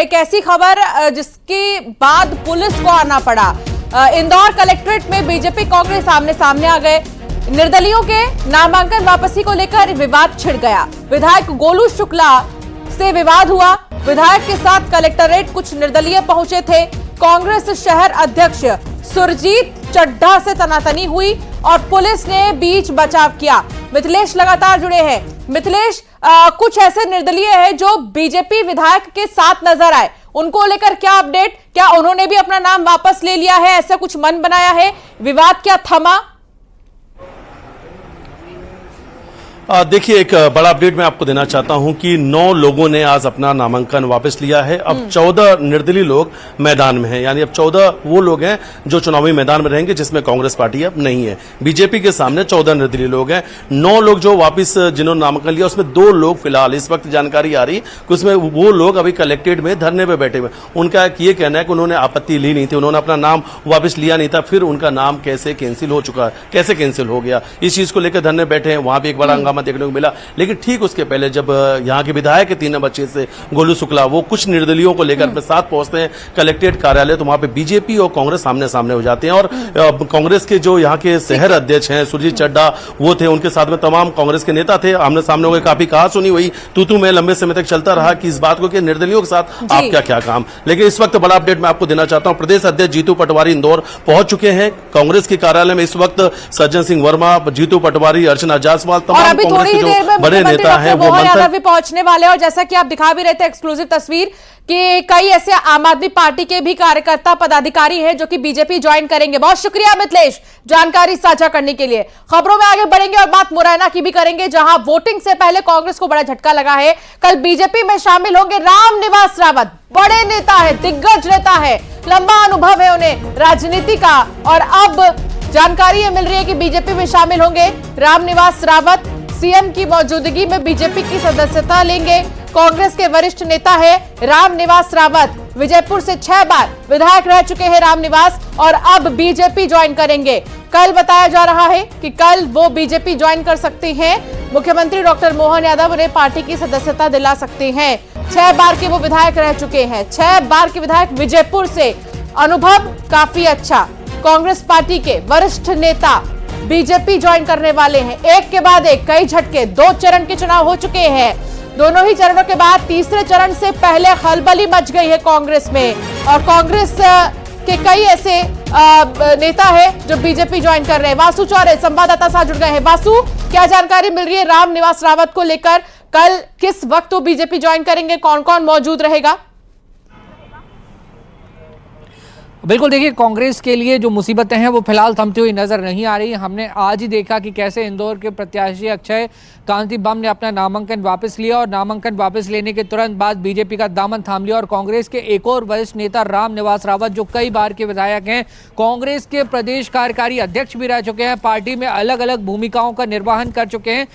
एक ऐसी खबर जिसके बाद पुलिस को आना पड़ा। इंदौर कलेक्ट्रेट में बीजेपी कांग्रेस आमने सामने आ गए। निर्दलीयों के नामांकन वापसी को लेकर विवाद छिड़ गया। विधायक गोलू शुक्ला से विवाद हुआ। विधायक के साथ कलेक्टरेट कुछ निर्दलीय पहुंचे थे। कांग्रेस शहर अध्यक्ष सुरजीत चड्ढा से तनातनी हुई और पुलिस ने बीच बचाव किया। मिथिलेश लगातार जुड़े हैं। मिथिलेश, कुछ ऐसे निर्दलीय हैं जो बीजेपी विधायक के साथ नजर आए, उनको लेकर क्या अपडेट? क्या उन्होंने भी अपना नाम वापस ले लिया है, ऐसा कुछ मन बनाया है? विवाद क्या थमा? देखिए, एक बड़ा अपडेट मैं आपको देना चाहता हूं कि 9 लोगों ने आज अपना नामांकन वापस लिया है। अब 14 निर्दलीय लोग मैदान में हैं, यानी अब 14 वो लोग हैं जो चुनावी मैदान में रहेंगे, जिसमें कांग्रेस पार्टी अब नहीं है। बीजेपी के सामने 14 निर्दलीय लोग हैं। 9 लोग जो वापस जिन्होंने नामांकन लिया, उसमें 2 लोग फिलहाल इस वक्त जानकारी आ रही कि उसमें वो लोग अभी कलेक्ट्रेट में धरने पर बैठे हुए। उनका ये कहना है कि उन्होंने आपत्ति ली नहीं थी, उन्होंने अपना नाम वापस लिया नहीं था, फिर उनका नाम कैसे कैंसिल हो चुका है, कैसे कैंसिल हो गया, इस चीज को लेकर धरने बैठे हैं। वहां भी एक बड़ा हंगामा देखने को मिला। लेकिन ठीक उसके पहले जब यहां के विधायक के 3 नंबर क्षेत्र से गोलू शुक्ला वो कुछ निर्दलीयों को लेकर अपने साथ पहुंचते हैं कलेक्ट्रेट कार्यालय, तो वहां पे बीजेपी और कांग्रेस सामने सामने हो जाते हैं। और कांग्रेस के जो यहां के शहर अध्यक्ष हैं सुरजीत चड्ढा, वो थे, उनके साथ में तमाम कांग्रेस के नेता थे। आमने सामने हो गए, काफी कहा सुनी हुई, तू मैं लंबे समय तक चलता रहा कि इस बात को कि निर्दलीयों के साथ आपका क्या काम। लेकिन इस वक्त बड़ा अपडेट मैं आपको देना चाहता हूं। प्रदेश अध्यक्ष जीतू पटवारी इंदौर पहुंच चुके हैं कांग्रेस के कार्यालय में। इस वक्त सज्जन सिंह वर्मा, जीतू पटवारी, अर्चना जायसवाल, तमाम कांग्रेस के जो बड़े नेता हैं वो मोहन यादव भी पहुंचने वाले। और जैसा कि आप दिखा भी रहे थे एक्सक्लूसिव तस्वीर कि कई ऐसे आम आदमी पार्टी के भी कार्यकर्ता पदाधिकारी हैं जो कि बीजेपी ज्वाइन करेंगे। बहुत शुक्रिया मिथिलेश जानकारी साझा करने के लिए। खबरों में आगे बढ़ेंगे और बात मुरैना की भी करेंगे, जहां वोटिंग से पहले कांग्रेस को बड़ा झटका लगा है। कल बीजेपी में शामिल होंगे रामनिवास रावत। बड़े नेता है, दिग्गज नेता है, लंबा अनुभव है उन्हें राजनीति का। और अब जानकारी ये मिल रही है कि बीजेपी में शामिल होंगे रामनिवास रावत। सीएम की मौजूदगी में बीजेपी की सदस्यता लेंगे। कांग्रेस के वरिष्ठ नेता है रामनिवास रावत। विजयपुर से 6 बार विधायक रह चुके हैं रामनिवास और अब बीजेपी ज्वाइन करेंगे। कल बताया जा रहा है कि कल वो बीजेपी ज्वाइन कर सकते हैं। मुख्यमंत्री डॉक्टर मोहन यादव उन्हें पार्टी की सदस्यता दिला सकते हैं। 6 बार के वो विधायक रह चुके हैं, 6 बार के विधायक विजयपुर से। अनुभव काफी अच्छा। कांग्रेस पार्टी के वरिष्ठ नेता बीजेपी ज्वाइन करने वाले हैं। एक के बाद एक कई झटके। 2 चरण के चुनाव हो चुके हैं। दोनों ही चरणों के बाद तीसरे चरण से पहले खलबली मच गई है कांग्रेस में। और कांग्रेस के कई ऐसे नेता है जो बीजेपी ज्वाइन कर रहे हैं। वासु चौरे संवाददाता साथ जुड़ गए हैं। वासु, क्या जानकारी मिल रही है रामनिवास रावत को लेकर? कल किस वक्त वो बीजेपी ज्वाइन करेंगे, कौन कौन मौजूद रहेगा? बिल्कुल, देखिए, कांग्रेस के लिए जो मुसीबतें हैं वो फिलहाल थमती हुई नजर नहीं आ रही। हमने आज ही देखा कि कैसे इंदौर के प्रत्याशी अक्षय कांति बम ने अपना नामांकन वापस लिया और नामांकन वापस लेने के तुरंत बाद बीजेपी का दामन थाम लिया। और कांग्रेस के एक और वरिष्ठ नेता रामनिवास रावत, जो कई बार के विधायक हैं, कांग्रेस के प्रदेश कार्यकारी अध्यक्ष भी रह चुके हैं, पार्टी में अलग अलग भूमिकाओं का निर्वहन कर चुके हैं।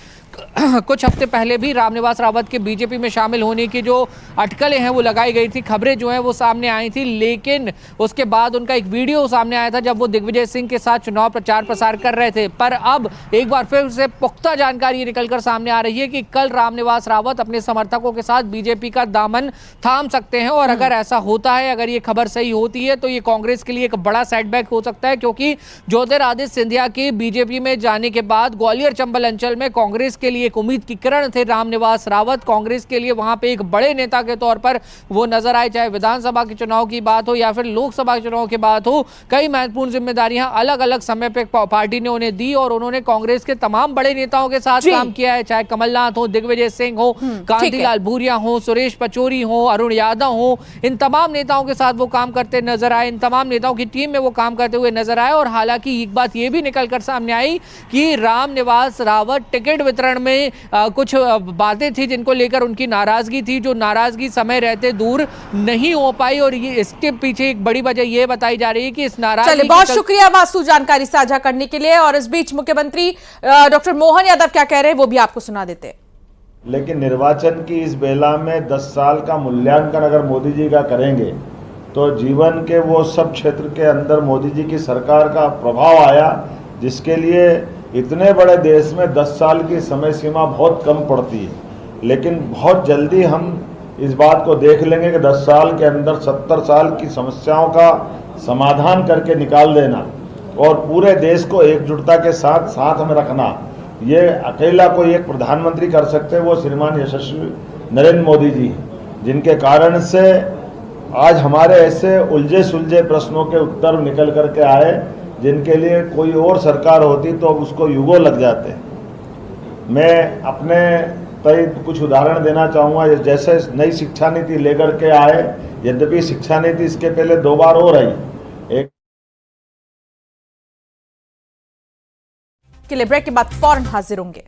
कुछ हफ्ते पहले भी रामनिवास रावत के बीजेपी में शामिल होने की जो अटकलें हैं वो लगाई गई थी, खबरें जो हैं वो सामने आई थी। लेकिन उसके बाद उनका एक वीडियो सामने आया था जब वो दिग्विजय सिंह के साथ चुनाव प्रचार प्रसार कर रहे थे। पर अब एक बार फिर से पुख्ता जानकारी निकलकर सामने आ रही है कि कल रामनिवास रावत अपने समर्थकों के साथ बीजेपी का दामन थाम सकते हैं। और अगर ऐसा होता है, अगर ये खबर सही होती है, तो ये कांग्रेस के लिए एक बड़ा सेटबैक हो सकता है, क्योंकि ज्योतिरादित्य सिंधिया के बीजेपी में जाने के बाद ग्वालियर चंबल अंचल में कांग्रेस के लिए एक उम्मीद की किरण थे रामनिवास रावत। कांग्रेस के लिए वहां पे एक बड़े नेता के तौर पर वो नजर आए, चाहे विधानसभा के चुनाव की बात हो या फिर लोकसभा के चुनाव की बात हो। कई महत्वपूर्ण जिम्मेदारियां अलग अलग समय पे पार्टी ने उन्हें दी और उन्होंने कांग्रेस के तमाम बड़े नेताओं के साथ काम किया है, चाहे कमलनाथ हो, दिग्विजय सिंह हो, कांतिलाल भूरिया हो, सुरेश पचौरी हो, अरुण यादव हो। इन तमाम नेताओं के साथ वो काम करते नजर आए, इन तमाम नेताओं की टीम में वो काम करते हुए नजर आए। और हालांकि एक बात ये भी निकलकर सामने आई कि रामनिवास रावत टिकट वितरण में कुछ बातें थी जिनको लेकर उनकी नाराजगी थी, जो नाराजगी समय रहते दूर नहीं हो पाई। और ये इसके पीछे एक बड़ी वजह ये बताई जा रही है कि इस नाराजगी। बहुत शुक्रिया वासु जानकारी साझा करने के लिए। और इस बीच मुख्यमंत्री डॉक्टर मोहन यादव क्या कह रहे हैं वो भी आपको सुना देते हैं। लेकिन निर्वाचन की इस बेला में 10 साल का मूल्यांकन अगर मोदी जी का करेंगे तो जीवन के वो सब क्षेत्र के अंदर मोदी जी की सरकार का प्रभाव आया, जिसके लिए इतने बड़े देश में 10 साल की समय सीमा बहुत कम पड़ती है। लेकिन बहुत जल्दी हम इस बात को देख लेंगे कि 10 साल के अंदर 70 साल की समस्याओं का समाधान करके निकाल देना और पूरे देश को एकजुटता के साथ साथ में रखना, ये अकेला कोई एक प्रधानमंत्री कर सकते हैं, वो श्रीमान यशस्वी नरेंद्र मोदी जी, जिनके कारण से आज हमारे ऐसे उलझे सुलझे प्रश्नों के उत्तर निकल करके आए जिनके लिए कोई और सरकार होती तो उसको युगों लग जाते। मैं अपने कई कुछ उदाहरण देना चाहूँगा। जैसे नई शिक्षा नीति लेकर के आए, यद्यपि शिक्षा नीति इसके पहले 2 बार हो रही, एक के लिए ब्रेक के बाद फौरन हाजिर होंगे।